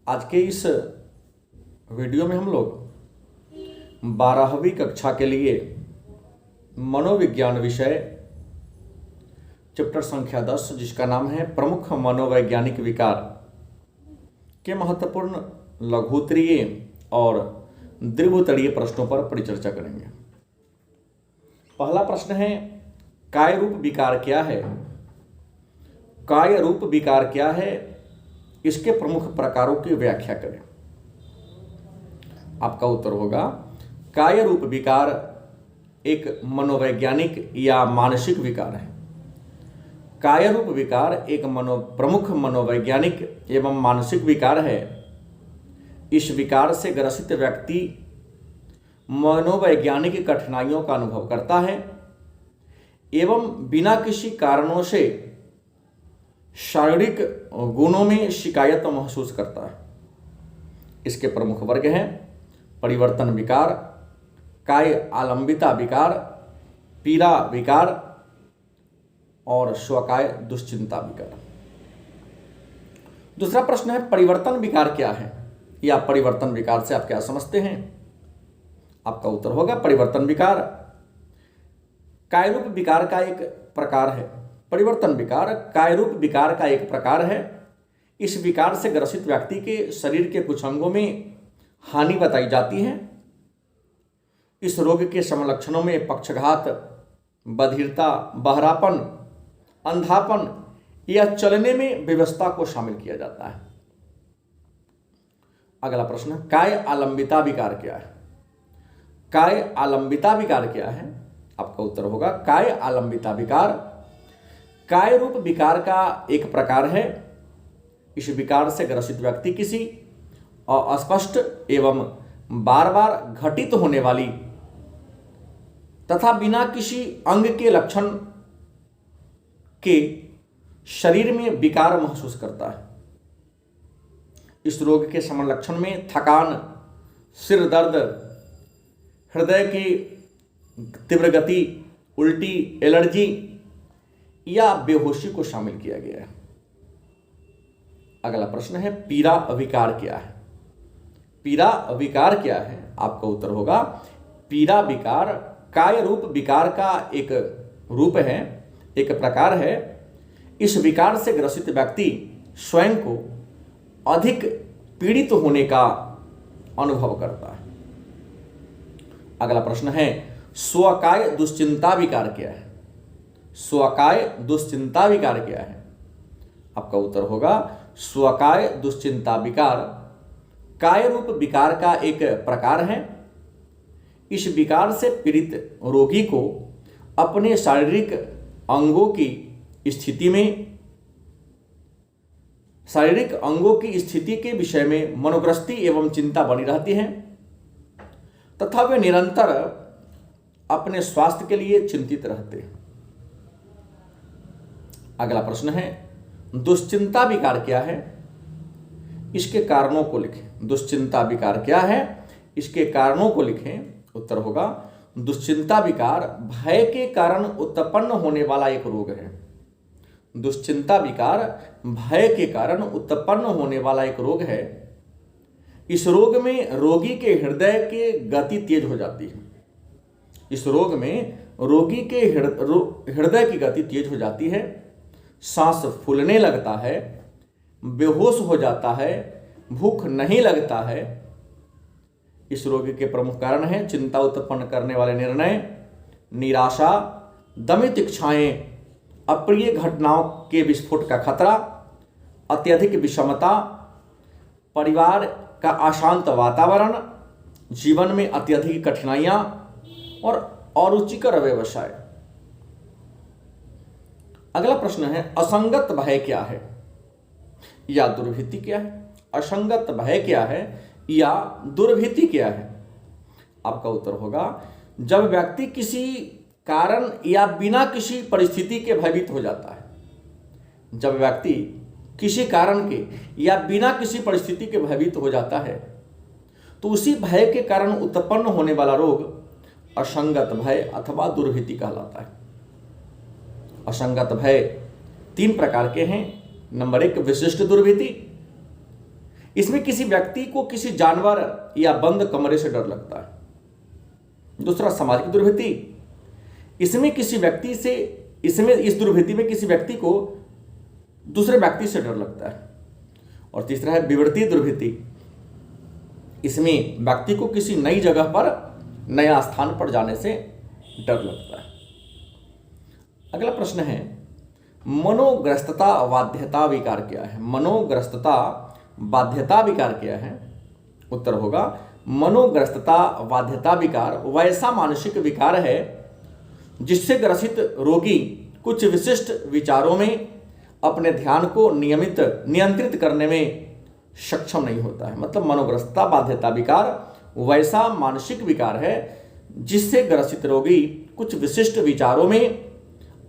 आज के इस वीडियो में हम लोग 12वीं कक्षा के लिए मनोविज्ञान विषय चैप्टर संख्या 10 जिसका नाम है प्रमुख मनोवैज्ञानिक विकार के महत्वपूर्ण लघुत्तरीय और दीर्घोत्तरीय प्रश्नों पर परिचर्चा करेंगे। पहला प्रश्न है, काय रूप विकार क्या है? काय रूप विकार क्या है? इसके प्रमुख प्रकारों की व्याख्या करें। आपका उत्तर होगा, काय रूप विकार एक मनोवैज्ञानिक या मानसिक विकार है। काय रूप विकार एक प्रमुख मनोवैज्ञानिक एवं मानसिक विकार है। इस विकार से ग्रसित व्यक्ति मनोवैज्ञानिक कठिनाइयों का अनुभव करता है एवं बिना किसी कारणों से शारीरिक गुणों में शिकायत महसूस करता है। इसके प्रमुख वर्ग हैं परिवर्तन विकार, काय आलंबिता विकार, पीड़ा विकार और स्वकाय दुश्चिंता विकार। दूसरा प्रश्न है, परिवर्तन विकार क्या है या परिवर्तन विकार से आप क्या समझते हैं? आपका उत्तर होगा, परिवर्तन विकार कायरूप विकार का एक प्रकार है। परिवर्तन विकार कायरूप विकार का एक प्रकार है। इस विकार से ग्रसित व्यक्ति के शरीर के कुछ अंगों में हानि बताई जाती है। इस रोग के समलक्षणों में पक्षघात, बधिरता, बहरापन, अंधापन या चलने में विवशता को शामिल किया जाता है। अगला प्रश्न, काय आलंबिता विकार क्या है? काय आलंबिता विकार क्या है? आपका उत्तर होगा, काय आलंबिता विकार काय रूप विकार का एक प्रकार है। इस विकार से ग्रसित व्यक्ति किसी अस्पष्ट एवं बार बार घटित होने वाली तथा बिना किसी अंग के लक्षण के शरीर में विकार महसूस करता है। इस रोग के समन लक्षण में थकान, सिर दर्द, हृदय की तीव्र गति, उल्टी, एलर्जी या बेहोशी को शामिल किया गया है। अगला प्रश्न है, पीड़ा विकार क्या है? पीड़ा विकार क्या है? आपका उत्तर होगा, पीड़ा विकार काय रूप विकार का एक रूप है, एक प्रकार है। इस विकार से ग्रसित व्यक्ति स्वयं को अधिक पीड़ित होने का अनुभव करता है। अगला प्रश्न है, स्वकाय दुश्चिंता विकार क्या है? स्वकाय दुश्चिंता विकार क्या है? आपका उत्तर होगा, स्वकाय दुश्चिंता विकार काय रूप विकार का एक प्रकार है। इस विकार से पीड़ित रोगी को अपने शारीरिक अंगों की स्थिति के विषय में मनोग्रस्ती एवं चिंता बनी रहती है तथा वे निरंतर अपने स्वास्थ्य के लिए चिंतित रहते हैं। अगला प्रश्न है, दुश्चिंता विकार क्या है? इसके कारणों को लिखें। दुश्चिंता विकार क्या है? इसके कारणों को लिखें। उत्तर होगा, दुश्चिंता विकार भय के कारण उत्पन्न होने वाला एक रोग है। दुश्चिंता विकार भय के कारण उत्पन्न होने वाला एक रोग है। इस रोग में रोगी के हृदय की गति तेज हो जाती है। इस रोग में रोगी के हृदय की गति तेज हो जाती है, सांस फूलने लगता है, बेहोश हो जाता है, भूख नहीं लगता है। इस रोग के प्रमुख कारण हैं चिंता उत्पन्न करने वाले निर्णय, निराशा, दमित इच्छाएं, अप्रिय घटनाओं के विस्फोट का खतरा, अत्यधिक विषमता, परिवार का अशांत वातावरण, जीवन में अत्यधिक कठिनाइयां और अरुचिकर व्यवसाय। अगला प्रश्न है, असंगत भय क्या है या दुर्भीति क्या है? असंगत भय क्या है या दुर्भीति क्या है? आपका उत्तर होगा, जब व्यक्ति किसी कारण या बिना किसी परिस्थिति के भयभीत हो जाता है। जब व्यक्ति किसी कारण के या बिना किसी परिस्थिति के भयभीत हो जाता है तो उसी भय के कारण उत्पन्न होने वाला रोग असंगत भय अथवा दुर्भीति कहलाता है। असंगत भय 3 प्रकार के हैं। नंबर 1, विशिष्ट दुर्भीति। इसमें किसी व्यक्ति को किसी जानवर या बंद कमरे से डर लगता है। दूसरा, सामाजिक दुर्भिति, इसमें इस दुर्भिति में किसी व्यक्ति को दूसरे व्यक्ति से डर लगता है। और तीसरा है विवर्ती दुर्भिति, इसमें व्यक्ति को किसी नई जगह पर, नया स्थान पर जाने से डर लगता है। अगला प्रश्न है, मनोग्रस्तता बाध्यता विकार क्या है? मनोग्रस्तता बाध्यता विकार क्या है? उत्तर होगा, मनोग्रस्तता बाध्यता विकार वैसा मानसिक विकार है जिससे ग्रसित रोगी कुछ विशिष्ट विचारों में अपने ध्यान को नियंत्रित करने में सक्षम नहीं होता है। मतलब मनोग्रस्तता बाध्यता विकार वैसा मानसिक विकार है जिससे ग्रसित रोगी कुछ विशिष्ट विचारों में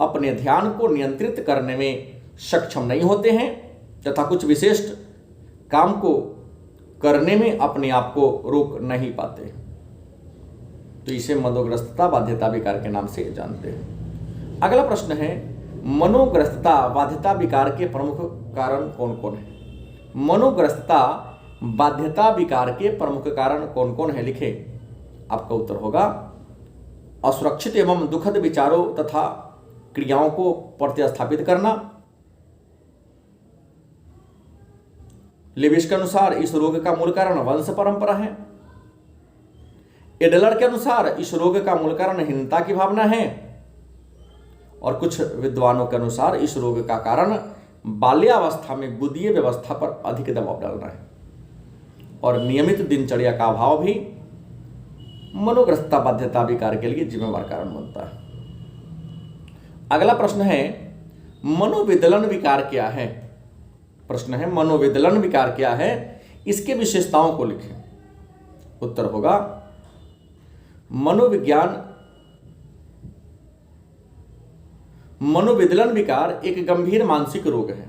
अपने ध्यान को नियंत्रित करने में सक्षम नहीं होते हैं तथा कुछ विशिष्ट काम को करने में अपने आप को रोक नहीं पाते। तो इसे मनोग्रस्तता बाध्यता विकार के नाम से जानते हैं। अगला प्रश्न है, मनोग्रस्तता बाध्यता विकार के प्रमुख कारण कौन कौन है? मनोग्रस्तता बाध्यता विकार के प्रमुख कारण कौन कौन है, लिखे। आपका उत्तर होगा, असुरक्षित एवं दुखद विचारों तथा क्रियाओं को प्रतिस्थापित करना। लेविस के अनुसार इस रोग का मूल कारण वंश परंपरा है। एडलर के अनुसार इस रोग का मूल कारण हीनता की भावना है। और कुछ विद्वानों के अनुसार इस रोग का कारण बाल्यावस्था में गुदीय व्यवस्था पर अधिक दबाव डालना है। और नियमित दिनचर्या का अभाव भी मनोग्रस्तता बाध्यता विकार के लिए जिम्मेवार कारण बनता है। अगला प्रश्न है, मनोविदलन विकार क्या है? प्रश्न है, मनोविदलन विकार क्या है, इसके विशेषताओं को लिखें। उत्तर होगा, मनोविदलन विकार एक गंभीर मानसिक रोग है।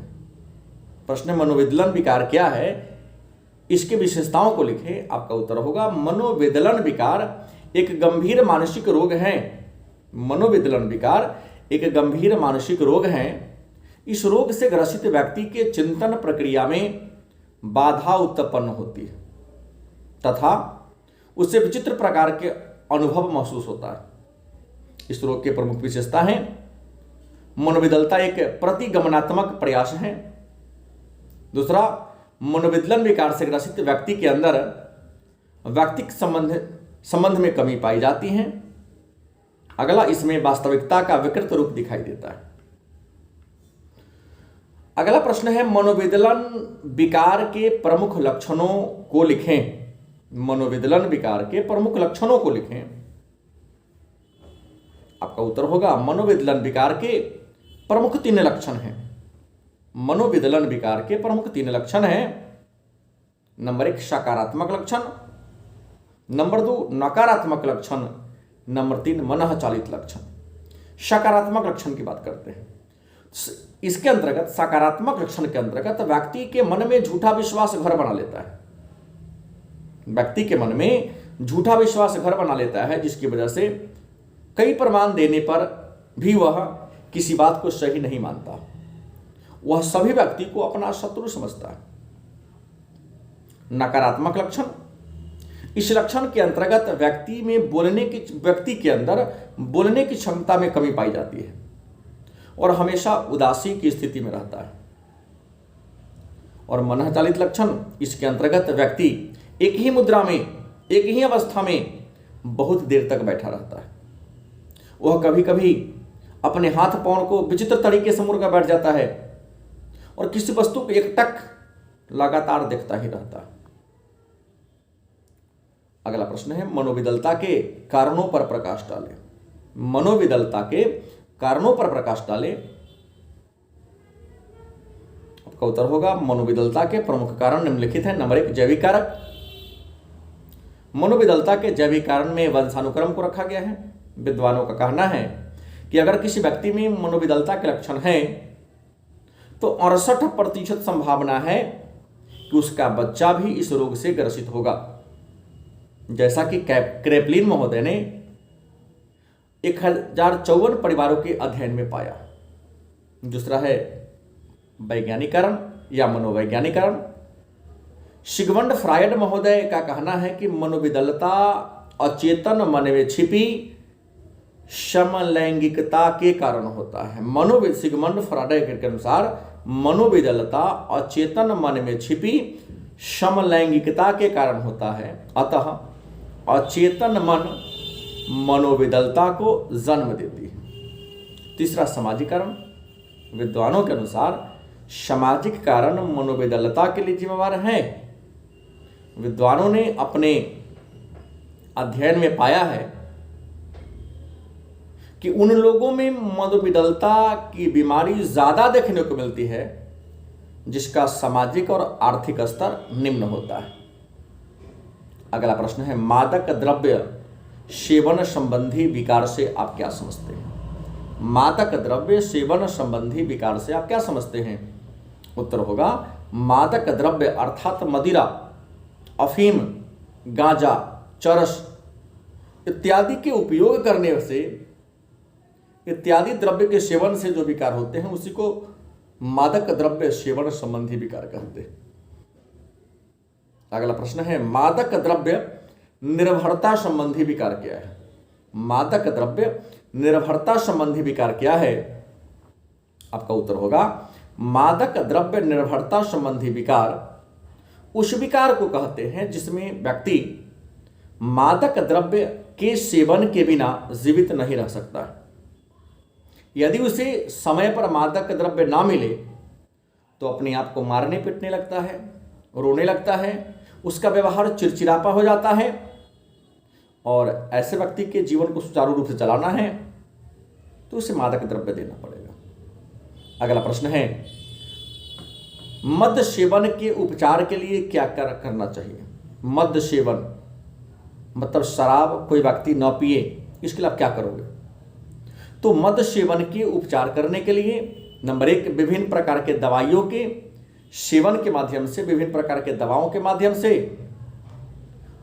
प्रश्न है, मनोविदलन विकार क्या है, इसके विशेषताओं को लिखें। आपका उत्तर होगा, मनोविदलन विकार एक गंभीर मानसिक रोग है। मनोविदलन विकार एक गंभीर मानसिक रोग है। इस रोग से ग्रसित व्यक्ति के चिंतन प्रक्रिया में बाधा उत्पन्न होती है तथा उससे विचित्र प्रकार के अनुभव महसूस होता है। इस रोग के प्रमुख विशेषता हैं, मनोविदलता एक प्रतिगमनात्मक प्रयास है। दूसरा, मनोविदलन विकार से ग्रसित व्यक्ति के अंदर व्यक्तिक संबंध में कमी पाई जाती है। अगला, इसमें वास्तविकता का विकृत रूप दिखाई देता है। अगला प्रश्न है, मनोविदलन विकार के प्रमुख लक्षणों को लिखें। मनोविदलन विकार के प्रमुख लक्षणों को लिखें। आपका उत्तर होगा, मनोविदलन विकार के प्रमुख 3 लक्षण हैं। मनोविदलन विकार के प्रमुख 3 लक्षण हैं। नंबर 1 सकारात्मक लक्षण, नंबर 2 नकारात्मक लक्षण, नंबर 3 मनःचालित लक्षण। सकारात्मक लक्षण की बात करते हैं। इसके अंतर्गत, सकारात्मक लक्षण के अंतर्गत व्यक्ति के मन में झूठा विश्वास घर बना लेता है। व्यक्ति के मन में झूठा विश्वास घर बना लेता है, जिसकी वजह से कई प्रमाण देने पर भी वह किसी बात को सही नहीं मानता। वह सभी व्यक्ति को अपना शत्रु समझता है। नकारात्मक लक्षण, इस लक्षण के अंतर्गत व्यक्ति के अंदर बोलने की क्षमता में कमी पाई जाती है और हमेशा उदासी की स्थिति में रहता है। और मनःचालित लक्षण, इसके अंतर्गत व्यक्ति एक ही मुद्रा में, एक ही अवस्था में बहुत देर तक बैठा रहता है। वह कभी कभी अपने हाथ पांव को विचित्र तरीके से मुड़कर बैठ जाता है और किसी वस्तु को एकटक लगातार देखता ही रहता है। अगला प्रश्न है, मनोविदलता के कारणों पर प्रकाश डालें। मनोविदलता के कारणों पर प्रकाश डालें। आपका उत्तर होगा, मनोविदलता के प्रमुख कारण निम्नलिखित हैं। नंबर 1 जैविक कारक। मनोविदलता के जैविक कारण में वंशानुक्रम को रखा गया है। विद्वानों का कहना है कि अगर किसी व्यक्ति में मनोविदलता के लक्षण हैं तो 68% संभावना है कि उसका बच्चा भी इस रोग से ग्रसित होगा, जैसा कि क्रेपलिन महोदय ने 1054 परिवारों के अध्ययन में पाया। दूसरा है वैज्ञानिक कारण या मनोवैज्ञानिक कारण। सिगमंड फ्रायड महोदय का कहना है कि मनोविदलता अचेतन मन में छिपी समलैंगिकता के कारण होता है। सिगमंड फ्रायड के अनुसार मनोविदलता अचेतन मन में छिपी समलैंगिकता के कारण होता है। अतः अचेतन मन मनोविदलता को जन्म देती है। तीसरा, सामाजिक कारण। विद्वानों के अनुसार सामाजिक कारण मनोविदलता के लिए जिम्मेवार है। विद्वानों ने अपने अध्ययन में पाया है कि उन लोगों में मनोविदलता की बीमारी ज्यादा देखने को मिलती है जिसका सामाजिक और आर्थिक स्तर निम्न होता है। अगला प्रश्न है, मादक द्रव्य सेवन संबंधी विकार से आप क्या समझते हैं? मादक द्रव्य सेवन संबंधी विकार से आप क्या समझते हैं? उत्तर होगा, मादक द्रव्य अर्थात मदिरा, अफीम, गांजा, चरस इत्यादि के उपयोग करने से, इत्यादि द्रव्य के सेवन से जो विकार होते हैं उसी को मादक द्रव्य सेवन संबंधी विकार कहते हैं। अगला प्रश्न है, मादक द्रव्य निर्भरता संबंधी विकार क्या है? मादक द्रव्य निर्भरता संबंधी विकार क्या है? आपका उत्तर होगा, मादक द्रव्य निर्भरता संबंधी विकार उस विकार को कहते हैं जिसमें व्यक्ति मादक द्रव्य के सेवन के बिना जीवित नहीं रह सकता है। यदि उसे समय पर मादक द्रव्य ना मिले तो अपने आप को मारने पीटने लगता है, रोने लगता है, उसका व्यवहार चिड़चिड़ापा हो जाता है और ऐसे व्यक्ति के जीवन को सुचारू रूप से चलाना है तो उसे मादक द्रव्य देना पड़ेगा। अगला प्रश्न है, मद्य सेवन के उपचार के लिए क्या करना चाहिए? मद्य सेवन मतलब शराब कोई व्यक्ति न पिए, इसके लिए आप क्या करोगे? तो मद्य सेवन के उपचार करने के लिए नंबर 1, विभिन्न प्रकार के दवाइयों के सेवन के माध्यम से, विभिन्न प्रकार के दवाओं के माध्यम से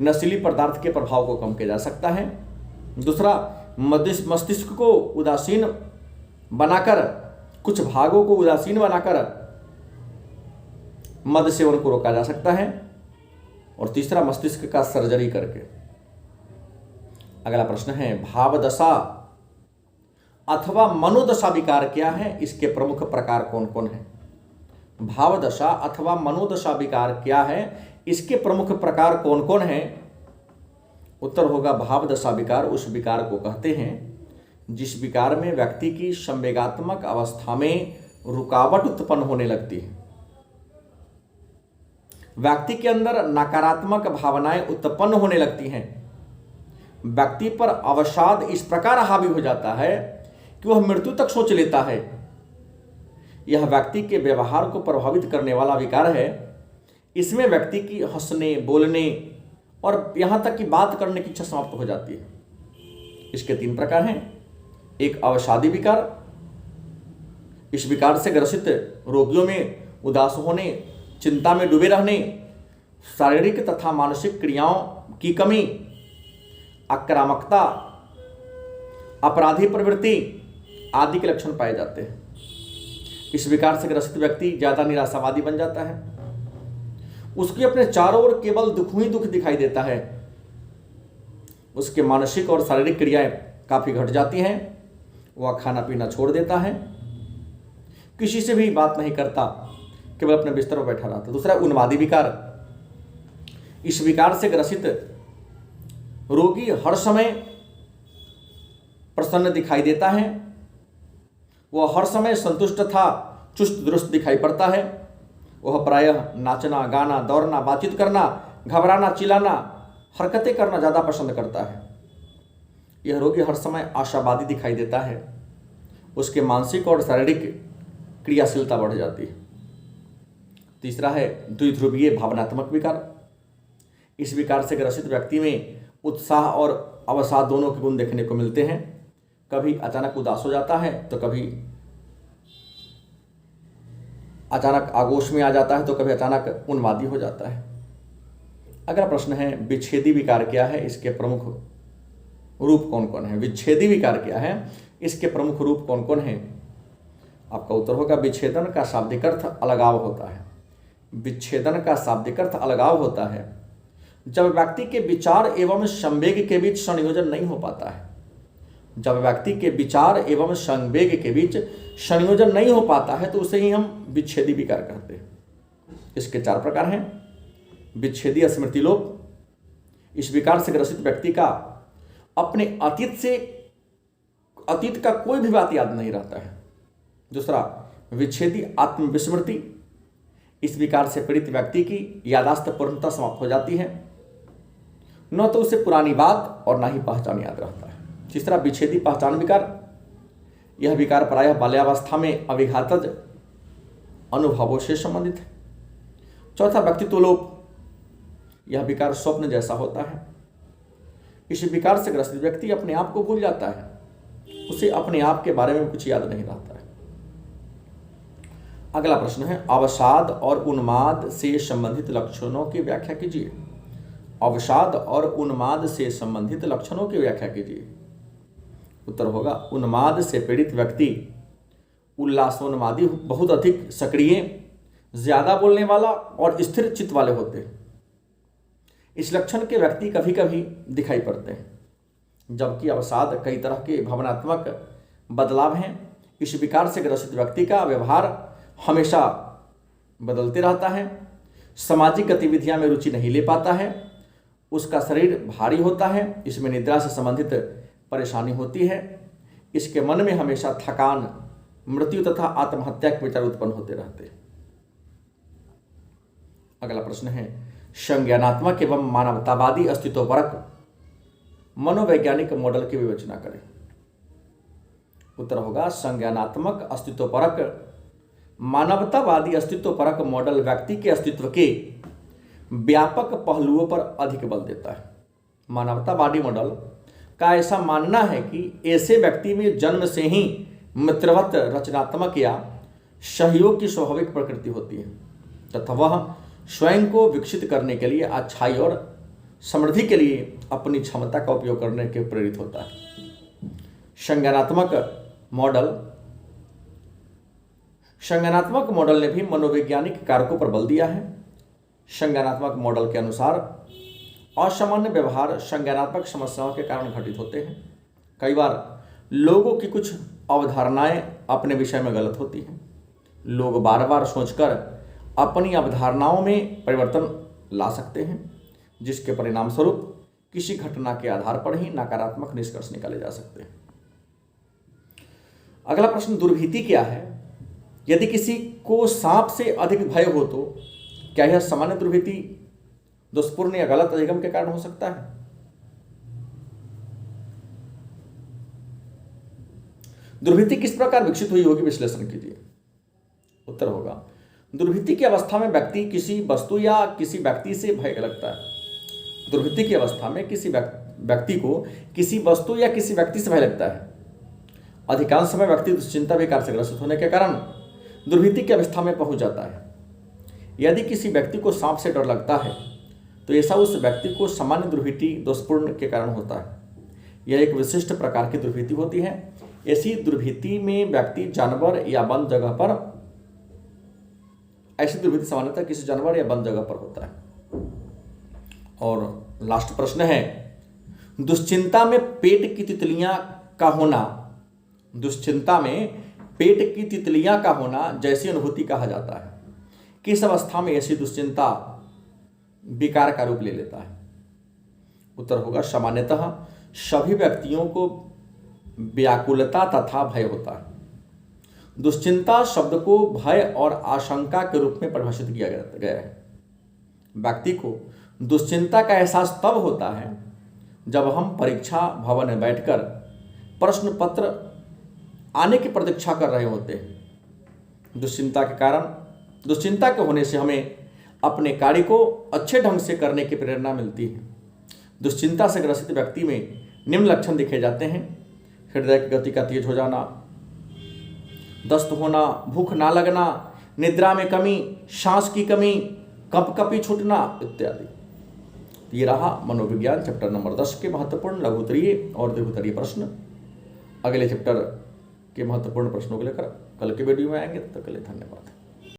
नशीली पदार्थ के प्रभाव को कम किया जा सकता है। दूसरा, मस्तिष्क को उदासीन बनाकर, कुछ भागों को उदासीन बनाकर मद्य सेवन को रोका जा सकता है। और तीसरा, मस्तिष्क का सर्जरी करके। अगला प्रश्न है, भावदशा अथवा मनोदशा विकार क्या है? इसके प्रमुख प्रकार कौन कौन है? भावदशा अथवा मनोदशा विकार क्या है? इसके प्रमुख प्रकार कौन कौन है? उत्तर होगा, भावदशा विकार उस विकार को कहते हैं जिस विकार में व्यक्ति की संवेगात्मक अवस्था में रुकावट उत्पन्न होने लगती है। व्यक्ति के अंदर नकारात्मक भावनाएं उत्पन्न होने लगती हैं। व्यक्ति पर अवसाद इस प्रकार हावी हो जाता है कि वह मृत्यु तक सोच लेता है। यह व्यक्ति के व्यवहार को प्रभावित करने वाला विकार है। इसमें व्यक्ति की हंसने, बोलने और यहां तक कि बात करने की इच्छा समाप्त हो जाती है। इसके 3 प्रकार हैं। एक, अवसादी विकार। इस विकार से ग्रसित रोगियों में उदास होने, चिंता में डूबे रहने, शारीरिक तथा मानसिक क्रियाओं की कमी, आक्रामकता, अपराधी प्रवृत्ति आदि के लक्षण पाए जाते हैं। इस विकार से ग्रसित व्यक्ति ज्यादा निराशावादी बन जाता है। उसके अपने चारों ओर केवल दुख ही दुख दिखाई देता है। उसके मानसिक और शारीरिक क्रियाएं काफी घट जाती हैं। वह खाना पीना छोड़ देता है, किसी से भी बात नहीं करता, केवल अपने बिस्तर पर बैठा रहता है। दूसरा, उन्मादी विकार। इस विकार से ग्रसित रोगी हर समय प्रसन्न दिखाई देता है। वह हर समय संतुष्ट था चुस्त दुरुस्त दिखाई पड़ता है। वह प्रायः नाचना, गाना, दौड़ना, बातचीत करना, घबराना, चिल्लाना, हरकतें करना ज़्यादा पसंद करता है। यह रोगी हर समय आशावादी दिखाई देता है। उसके मानसिक और शारीरिक क्रियाशीलता बढ़ जाती है। तीसरा है द्विध्रुवीय भावनात्मक विकार। इस विकार से ग्रसित व्यक्ति में उत्साह और अवसाद दोनों के गुण देखने को मिलते हैं। कभी अचानक उदास हो जाता है तो कभी अचानक आगोश में आ जाता है तो कभी अचानक उन्मादी हो जाता है। अगला प्रश्न है विच्छेदी विकार क्या है, इसके प्रमुख रूप कौन कौन है। विच्छेदी विकार क्या है, इसके प्रमुख रूप कौन कौन है। आपका उत्तर होगा विच्छेदन का शाब्दिक अर्थ अलगाव होता है। विच्छेदन का शाब्दिक अर्थ अलगाव होता है जब व्यक्ति के विचार एवं संवेग के बीच संयोजन नहीं हो पाता है। जब व्यक्ति के विचार एवं संवेग के बीच संयोजन नहीं हो पाता है तो उसे ही हम विच्छेदी विकार कहते हैं। इसके 4 प्रकार हैं। विच्छेदी स्मृतिलोप, इस विकार से ग्रसित व्यक्ति का अपने अतीत का कोई भी बात याद नहीं रहता है। दूसरा, विच्छेदी आत्मविस्मृति, इस विकार से पीड़ित व्यक्ति की यादाश्त पूर्णतः समाप्त हो जाती है, न तो उसे पुरानी बात और न ही पहचान याद रहता है। तीसरा, विच्छेदी पहचान विकार, यह विकार प्रायः बाल्यावस्था में अविघातज अनुभवों से संबंधित है। चौथा, व्यक्तित्व लोप, यह विकार स्वप्न जैसा होता है। इस विकार से ग्रसित व्यक्ति अपने आप को भूल जाता है, उसे अपने आप के बारे में कुछ याद नहीं रहता है। अगला प्रश्न है, अवसाद और उन्माद से संबंधित लक्षणों की व्याख्या कीजिए। अवसाद और उन्माद से संबंधित लक्षणों की व्याख्या कीजिए। उत्तर होगा, उन्माद से पीड़ित व्यक्ति उल्लासोन्मादी, बहुत अधिक सक्रिय, ज्यादा बोलने वाला और स्थिर चित्त वाले होते हैं। इस लक्षण के व्यक्ति कभी कभी दिखाई पड़ते हैं, जबकि अवसाद कई तरह के भावनात्मक बदलाव हैं। इस विकार से ग्रसित व्यक्ति का व्यवहार हमेशा बदलते रहता है, सामाजिक गतिविधियां में रुचि नहीं ले पाता है, उसका शरीर भारी होता है, इसमें निद्रा से संबंधित परेशानी होती है, इसके मन में हमेशा थकान, मृत्यु तथा आत्महत्या के विचार उत्पन्न होते रहते हैं। अगला प्रश्न है, संज्ञानात्मक एवं मानवतावादी अस्तित्वपरक मनोवैज्ञानिक मॉडल की विवेचना करें। उत्तर होगा, संज्ञानात्मक अस्तित्वपरक मानवतावादी अस्तित्वपरक मॉडल व्यक्ति के अस्तित्व के व्यापक पहलुओं पर अधिक बल देता है। मानवतावादी मॉडल का ऐसा मानना है कि ऐसे व्यक्ति में जन्म से ही मित्रवत, रचनात्मक या सहयोग की स्वाभाविक प्रकृति होती है तथा वह स्वयं को विकसित करने के लिए, अच्छाई और समृद्धि के लिए अपनी क्षमता का उपयोग करने के प्रेरित होता है। संज्ञानात्मक मॉडल ने भी मनोवैज्ञानिक कारकों पर बल दिया है। संज्ञानात्मक मॉडल के अनुसार असामान्य व्यवहार संज्ञानात्मक समस्याओं के कारण घटित होते हैं। कई बार लोगों की कुछ अवधारणाएं अपने विषय में गलत होती हैं। लोग बार बार सोचकर अपनी अवधारणाओं में परिवर्तन ला सकते हैं, जिसके परिणाम स्वरूप किसी घटना के आधार पर ही नकारात्मक निष्कर्ष निकाले जा सकते हैं। अगला प्रश्न, दुर्भीति क्या है? यदि किसी को सांप से अधिक भय हो तो क्या यह सामान्य दुर्भीति, दुष्पूर्ण या गलत अधिगम के कारण हो सकता है? दुर्भीति किस प्रकार विकसित हुई होगी, विश्लेषण कीजिए। उत्तर होगा, दुर्भीति की अवस्था में व्यक्ति किसी वस्तु या किसी व्यक्ति से भय लगता है। दुर्भीति की अवस्था में किसी व्यक्ति को किसी वस्तु या किसी व्यक्ति से भय लगता है। अधिकांश समय व्यक्ति दुश्चिंता विकार से ग्रसित होने के कारण दुर्भीति की अवस्था में पहुंच जाता है। यदि किसी व्यक्ति को सांप से डर लगता है तो ऐसा उस व्यक्ति को सामान्य दुर्भीति दुष्पूर्ण के कारण होता है। यह एक विशिष्ट प्रकार की दुर्भीति होती है। ऐसी दुर्भीति में व्यक्ति जानवर या बंद जगह पर, ऐसी दुर्भीति सामान्यतः किसी जानवर या बंद जगह पर होता है। और लास्ट प्रश्न है, दुश्चिंता में पेट की तितलियां का होना, दुश्चिंता में पेट की तितलियां का होना जैसी अनुभूति कहा जाता है। किस अवस्था में ऐसी दुश्चिंता विकार का रूप ले लेता है? उत्तर होगा, सामान्यतः सभी व्यक्तियों को व्याकुलता तथा भय होता है। दुश्चिंता शब्द को भय और आशंका के रूप में परिभाषित किया गया है। व्यक्ति को दुश्चिंता का एहसास तब होता है जब हम परीक्षा भवन में बैठकर प्रश्न पत्र आने की प्रतीक्षा कर रहे होते हैं। दुश्चिंता के होने से हमें अपने कार्य को अच्छे ढंग से करने की प्रेरणा मिलती है। दुश्चिंता से ग्रसित व्यक्ति में निम्न लक्षण दिखे जाते हैं: हृदय की गति का तेज हो जाना, दस्त होना, भूख ना लगना, निद्रा में कमी, सांस की कमी, कंपकपी छूटना इत्यादि। ये रहा मनोविज्ञान चैप्टर नंबर 10 के महत्वपूर्ण लघुत्तरीय और दीर्घोत्तरीय प्रश्न। अगले चैप्टर के महत्वपूर्ण प्रश्नों को लेकर कल के वीडियो में आएंगे। तब तक के लिए धन्यवाद।